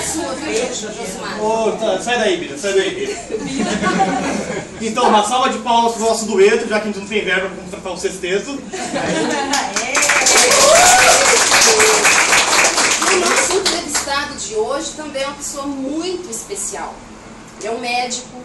a sua, viu, Josimar? Oh, tá, sai daí, Bira, sai daí, Bira. Então, uma salva de palmas pro nosso dueto, já que a gente não tem verba para contratar um sexteto. O nosso entrevistado de hoje também é uma pessoa muito especial. Ele é um médico,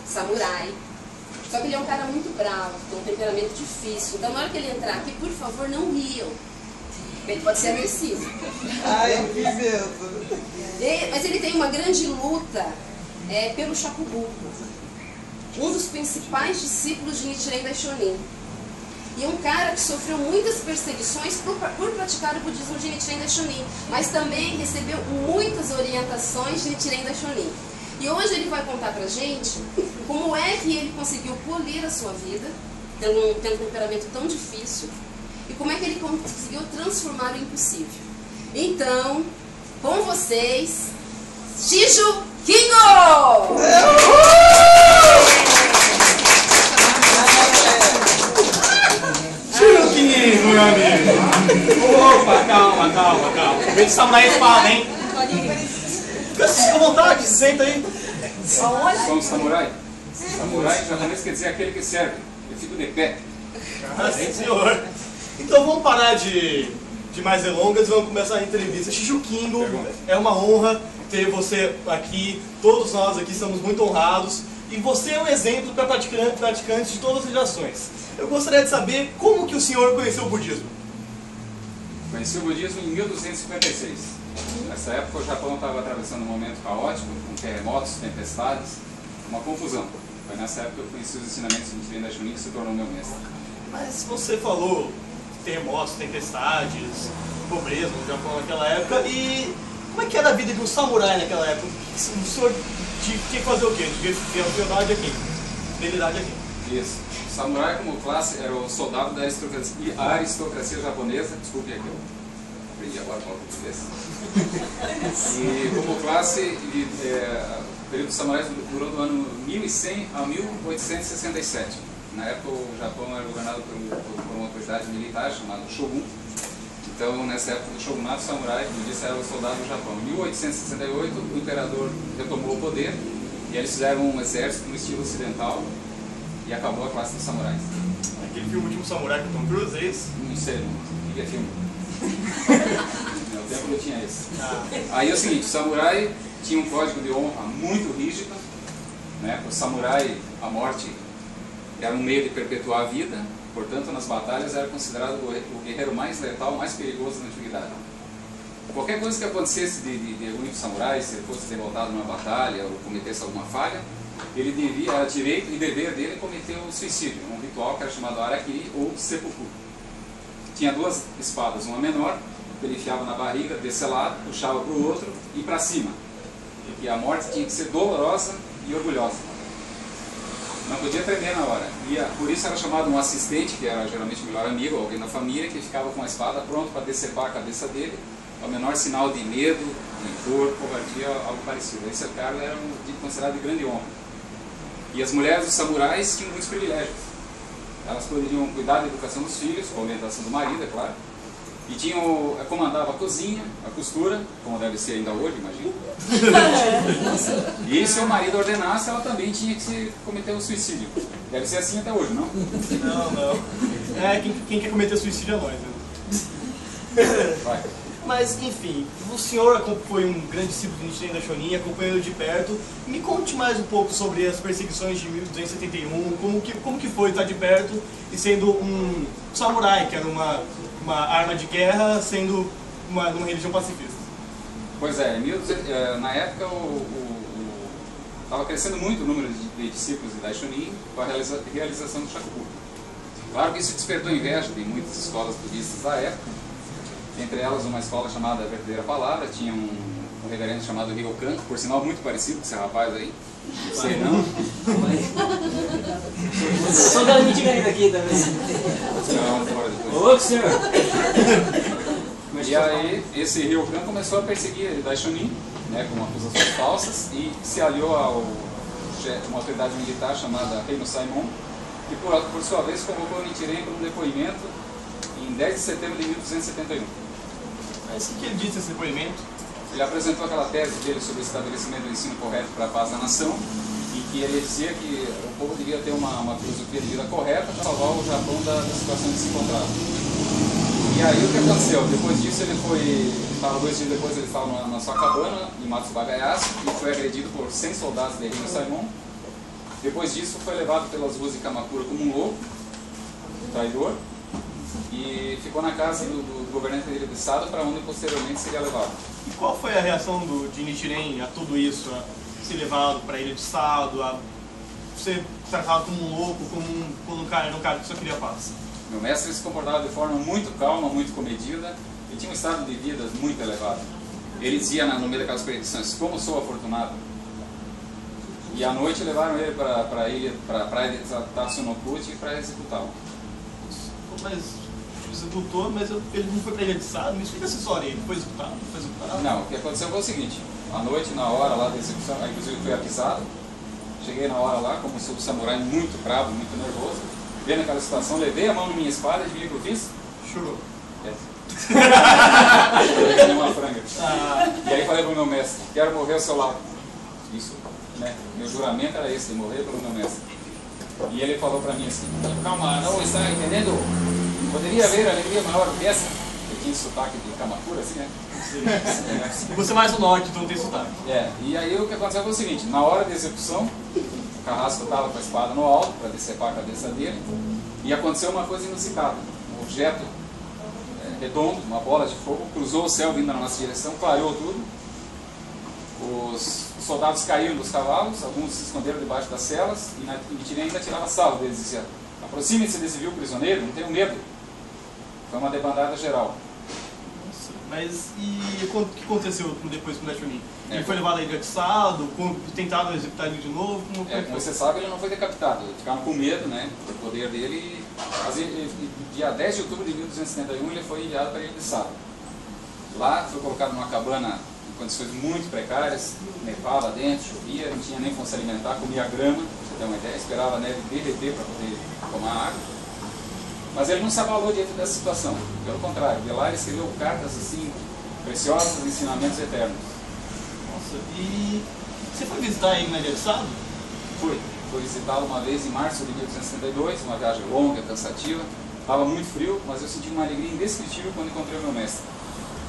samurai, só que ele é um cara muito bravo, tem um temperamento difícil. Então na hora que ele entrar aqui, por favor, não riam. Ele pode ser agressivo. Ai, que medo. Mas ele tem uma grande luta pelo Shakubuku, um dos principais discípulos de Nichiren Daishonin. E um cara que sofreu muitas perseguições por praticar o budismo de Nichiren Daishonin, mas também recebeu muitas orientações de Nichiren Daishonin. E hoje ele vai contar pra gente como é que ele conseguiu polir a sua vida, tendo um temperamento tão difícil, e como é que ele conseguiu transformar o impossível. Então, com vocês, Shiju Kingo! Shiju Kingo, meu amigo! Opa, calma, calma, calma. Vem de samurai espada, hein? Fica à vontade, senta aí. Somos samurai. Samurai em japonês quer dizer aquele que serve. Eu fico de pé. Ah, sim, senhor. Então vamos parar de mais delongas e vamos começar a entrevista. Shiju Kingo, é uma honra ter você aqui. Todos nós aqui estamos muito honrados. E você é um exemplo para praticantes de todas as gerações. Eu gostaria de saber como que o senhor conheceu o budismo. Conheci o budismo em 1256. Nessa época o Japão estava atravessando um momento caótico, com terremotos, tempestades, uma confusão. Foi nessa época que eu conheci os ensinamentos de Nichiren Daishonin, que se tornou meu mestre. Mas você falou terremotos, tempestades, pobreza no Japão naquela época, e como é que era a vida de um samurai naquela época? O senhor tinha que fazer o quê? Devia ter a fidelidade aqui, fidelidade aqui. Isso. O samurai como classe era o soldado da aristocracia japonesa. Desculpe aqui, eu aprendi agora a falar português. E como classe, o período dos samurais durou do ano 1100 a 1867. Na época o Japão era governado por uma autoridade militar chamada Shogun. Então nessa época do Shogunato, o samurai, como disse, era o soldado do Japão. Em 1868 o imperador retomou o poder e eles fizeram um exército no estilo ocidental e acabou a classe dos samurais. Aquele filme Último Samurai com Tom Cruise, é isso? Não sei, não via filme. No meu tempo não tinha isso. Ah. Aí é o seguinte, o samurai tinha um código de honra muito rígido, né? O samurai, a morte era um meio de perpetuar a vida, portanto nas batalhas era considerado o guerreiro mais letal, mais perigoso da antiguidade. Qualquer coisa que acontecesse de algum samurai, se ele fosse derrotado numa batalha ou cometesse alguma falha, ele devia, era direito e dever dele cometer o suicídio, um ritual que era chamado Harakiri ou Seppuku. Tinha duas espadas, uma menor, que ele enfiava na barriga, desse lado, puxava para o outro e para cima. Porque a morte tinha que ser dolorosa e orgulhosa. Não podia tremer na hora. E por isso era chamado um assistente, que era geralmente o melhor amigo, alguém da família, que ficava com a espada pronto para decepar a cabeça dele, ao menor sinal de medo, de dor, covardia, algo parecido. Esse cara era considerado de grande honra. E as mulheres dos samurais tinham muitos privilégios. Elas poderiam cuidar da educação dos filhos, com a orientação do marido, é claro. E comandava a cozinha, a costura, como deve ser ainda hoje, imagino. E se o marido ordenasse, ela também tinha que cometer o suicídio. Deve ser assim até hoje, não? Não, não. Quem quer cometer suicídio é nós, né? Vai. Mas, enfim, o senhor foi um grande discípulo de Nichiren Daishonin, acompanhando de perto. Me conte mais um pouco sobre as perseguições de 1271, como que foi estar de perto e sendo um samurai, que era uma arma de guerra, sendo uma religião pacifista. Pois é, na época estava crescendo muito o número de discípulos de Daishonin com a realização do Shakubuku. Claro que isso despertou inveja de muitas escolas budistas da época. Entre elas uma escola chamada Verdadeira Palavra, tinha um reverendo chamado Ryokan, por sinal muito parecido com esse rapaz aí. Não sei não. Sou da mentira ainda aqui também. Não, fora depois. Ô, senhor! E aí esse Ryokan começou a perseguir Daishonin, né, com acusações falsas, e se aliou a uma autoridade militar chamada Reino Saimon, que por sua vez convocou Nichiren para um depoimento em 10 de setembro de 1271. Mas o que ele disse nesse depoimento? ele apresentou aquela tese dele sobre o estabelecimento do ensino correto para a paz da nação, e que ele dizia que o povo devia ter uma filosofia de vida correta para salvar o Japão da situação que se encontrava. E aí o que aconteceu? Depois disso ele foi, 2 dias depois ele estava na sua cabana, em Matsubagayasu, e foi agredido por 100 soldados de Reino Saimon. Depois disso foi levado pelas ruas de Kamakura como um louco, traidor, e ficou na casa do governante de estado, para onde posteriormente seria levado. E qual foi a reação de Nichiren a tudo isso? A ser levado para a ilha de estado, a ser tratado como um louco, como um cara que só queria paz? Meu mestre se comportava de forma muito calma, muito comedida, e tinha um estado de vida muito elevado. Ele dizia no meio daquelas petições: como sou afortunado. E à noite levaram ele para a praia de Tatsunokuchi para executá-lo. Mas executou, mas ele não foi para a ilha de estado. Me explica essa história aí. Ele foi executado? Não, o que aconteceu foi o seguinte: à noite, na hora lá da execução, inclusive foi avisado. Cheguei na hora lá, como sou um samurai muito bravo, muito nervoso, vendo aquela situação, levei a mão na minha espada e adivinha o que eu fiz? Chorou. Uma franga. E aí falei para o meu mestre: quero morrer ao seu lado. Isso, né? Meu juramento era esse, de morrer pelo meu mestre. E ele falou para mim assim: calma, não está entendendo? Poderia haver alegria maior que essa? Eu tinha sotaque de Kamakura, assim, né? E você mais no norte, então tem sotaque. E aí o que aconteceu foi o seguinte: na hora da execução, o carrasco estava com a espada no alto para decepar a cabeça dele, e aconteceu uma coisa inusitada. Um objeto redondo, uma bola de fogo, cruzou o céu vindo na nossa direção, clareou tudo. Os soldados caíram dos cavalos, alguns se esconderam debaixo das celas, e Nichiren ainda tirava sarro deles, dizia: aproxime-se desse vil prisioneiro, não tenham medo. Foi uma debandada geral. Nossa, mas e o que aconteceu depois com o Daishonin? Ele foi levado à ilha de estado, tentaram executar ele de novo? Como você sabe, ele não foi decapitado. Ficaram com medo, né, do poder dele. Dia 10 de outubro de 1271 ele foi enviado para a ilha de estado. Lá foi colocado numa cabana em condições muito precárias, nevava dentro, chovia, não tinha nem como se alimentar, comia grama, pra você ter uma ideia, esperava a neve derreter para poder tomar água. Mas ele não se abalou diante dessa situação, pelo contrário, de lá ele escreveu cartas assim, preciosas, ensinamentos eternos. Nossa, e você foi visitar ele na ilha de estado? Fui visitá-lo uma vez em março de 1872, uma viagem longa, cansativa, estava muito frio, mas eu senti uma alegria indescritível quando encontrei o meu mestre.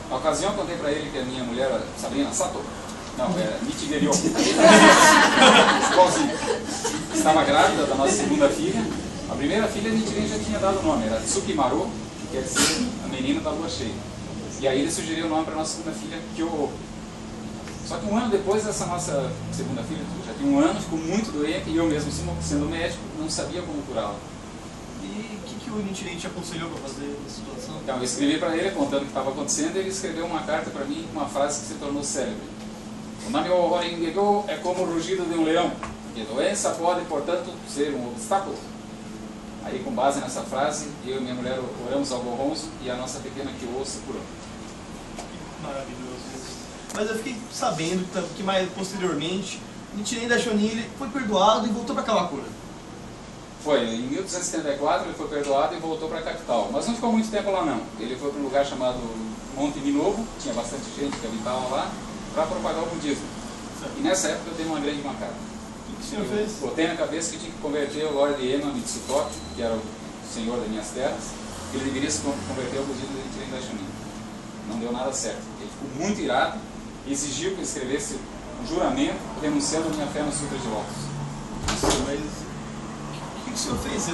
Na ocasião, eu contei para ele que a minha mulher, Sabrina Sato, não, é Nichigerio, estava grávida da nossa segunda filha. A primeira filha, Nichiren já tinha dado o nome, era Tsukimaru, que quer dizer a menina da lua cheia. E aí ele sugeriu o nome para a nossa segunda filha, Kyo. Só que um ano depois dessa nossa segunda filha, já tinha um ano, ficou muito doente, e eu mesmo, sendo médico, não sabia como curá-la. E o que o Nichiren te aconselhou para fazer nessa situação? Então, eu escrevi para ele, contando o que estava acontecendo, e ele escreveu uma carta para mim, uma frase que se tornou célebre. O Nami o Horengekyo é como o rugido de um leão, e doença pode, portanto, ser um obstáculo. Aí, com base nessa frase, eu e minha mulher oramos ao Gohonzo, e a nossa pequena Kyo se curou. Maravilhoso. Mas eu fiquei sabendo que mais posteriormente, Nichiren Daishonin foi perdoado e voltou para Kamakura. Foi, em 1274 ele foi perdoado e voltou para a capital, mas não ficou muito tempo lá não. Ele foi para um lugar chamado Monte Minovo, tinha bastante gente que habitava lá, para propagar o budismo. E nessa época eu dei uma grande mancada. O que o senhor fez? Botei na cabeça que tinha que converter o Lord Ema Mitsutoki, que era o senhor das minhas terras, que ele deveria se converter ao budismo de Nichiren Daishonin. Não deu nada certo. Ele ficou muito irado e exigiu que eu escrevesse um juramento renunciando a minha fé no Sutra de Lótus. Isso, mas o que o senhor fez? Você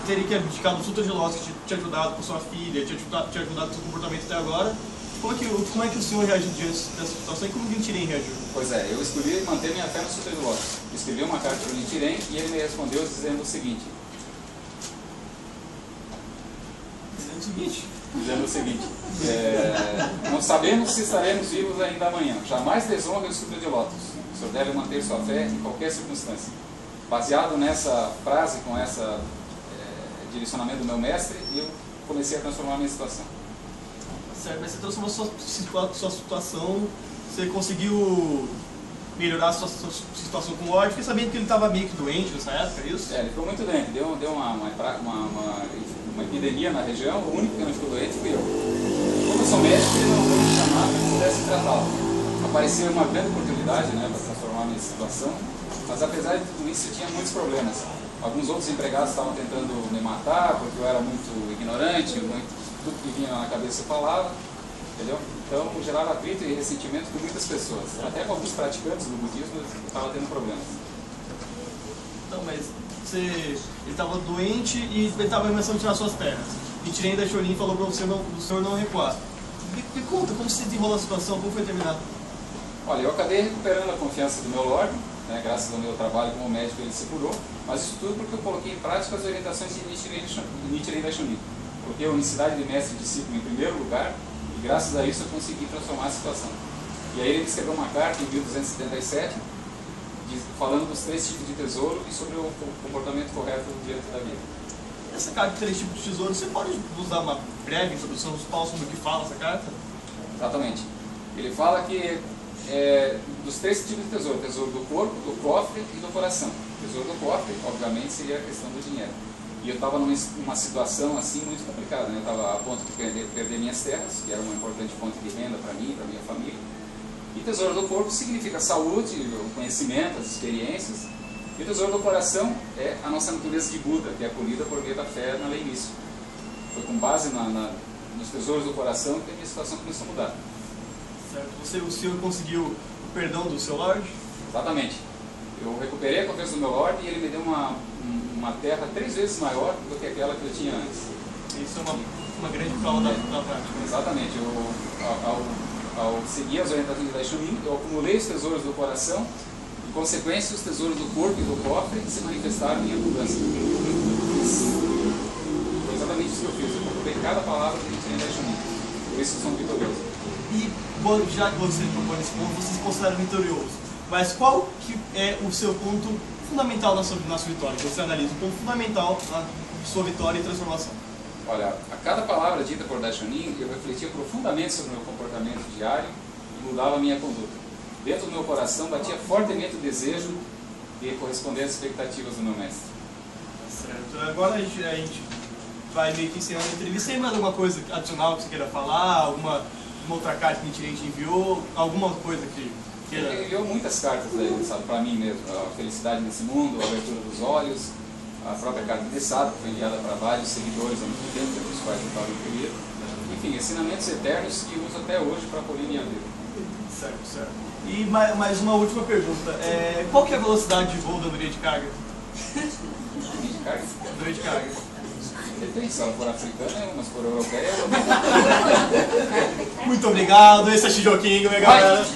teria que abdicar do Sutra de Lótus, que tinha ajudado com sua filha, tinha ajudado com seu comportamento até agora. Como é que o senhor reagiu diante dessa situação e como o Nichiren reagiu? Pois é, eu escolhi manter minha fé no Sutra de Lótus. Escrevi uma carta para o Nichiren e ele me respondeu dizendo o seguinte. Não sabemos se estaremos vivos ainda amanhã. Jamais desonre o Sutra de Lótus. O senhor deve manter sua fé em qualquer circunstância. Baseado nessa frase, com esse direcionamento do meu mestre, eu comecei a transformar a minha situação. Certo, mas você transformou sua situação, você conseguiu melhorar a sua situação com o ódio, fiquei sabendo que ele estava meio que doente nessa época, é isso? Ele ficou muito doente, deu uma epidemia na região, o único que não ficou doente fui eu. Como eu sou médico, ele não foi me chamar para que pudesse tratá-lo. apareceu uma grande oportunidade, né, para transformar a minha situação, mas apesar de tudo isso eu tinha muitos problemas. Alguns outros empregados estavam tentando me matar porque eu era muito ignorante, tudo que vinha na cabeça eu falava, entendeu? Então gerava atrito e ressentimento com muitas pessoas, até com alguns praticantes do budismo eu estava tendo problemas. Então, mas ele estava doente e ele estava começando a tirar suas pernas. Nichiren Daishonin falou para você o senhor não recuar. Me conta como se desenrolou a situação, como foi terminado? Olha, eu acabei recuperando a confiança do meu Lorde, né, graças ao meu trabalho como médico ele se curou, mas isso tudo porque eu coloquei em prática as orientações de Nichiren Daishonin. Coloquei a unicidade de mestre e discípulo em primeiro lugar e graças a isso eu consegui transformar a situação. E aí ele me escreveu uma carta em 1277 falando dos 3 tipos de tesouro e sobre o comportamento correto diante da vida. Essa carta de 3 tipos de tesouro, você pode usar uma breve introdução dos paus sobre o que fala essa carta? Exatamente. Ele fala que dos 3 tipos de tesouro, tesouro do corpo, do cofre e do coração. O tesouro do cofre, obviamente, seria a questão do dinheiro. E eu estava numa situação assim muito complicada, né? Eu estava a ponto de perder minhas terras, que era uma importante fonte de renda para mim e para minha família. E tesouro do corpo significa saúde, o conhecimento, as experiências. E o tesouro do coração é a nossa natureza de Buda, que é acolhida por meio da fé na lei mística. Foi com base nos tesouros do coração que a minha situação começou a mudar. Certo. O senhor conseguiu o perdão do seu Lorde? Exatamente. Eu recuperei a confiança do meu Lorde e ele me deu uma terra 3 vezes maior do que aquela que eu tinha antes. Isso é uma grande prova da prática. Exatamente. Ao seguir as orientações de Daishonin, eu acumulei os tesouros do coração, em consequência, os tesouros do corpo e do cofre se manifestaram em abundância. Foi exatamente isso que eu fiz. Eu acumulei cada palavra que a gente tinha em Daishonin. Por isso eu sou um vitorioso. E já que você propõe esse ponto, você se considera vitorioso. Mas qual que é o seu ponto fundamental na sua vitória? Você analisa o ponto fundamental na sua vitória e transformação. Olha, a cada palavra dita por Daishonin, eu refletia profundamente sobre o meu comportamento diário e mudava a minha conduta. Dentro do meu coração batia fortemente o desejo de corresponder às expectativas do meu mestre. Certo. Agora a gente vai meio que encerrando a entrevista. Tem mais alguma coisa adicional que você queira falar? Uma outra carta que a gente enviou? Alguma coisa que queira... Ele enviou muitas cartas aí, sabe, para mim mesmo. A felicidade nesse mundo, a abertura dos olhos, a própria carta de Sado, que foi enviada para vários seguidores ao mesmo tempo, entre os quais eu estava incluído. Enfim, ensinamentos eternos que uso até hoje para polir minha vida. Certo, certo. E mais uma última pergunta. Qual que é a velocidade de voo da andorinha de carga? Andorinha de carga? Andorinha de carga. Depende, se ela for africana, mas for europeia... Muito obrigado, esse é Shijokingo, minha galera.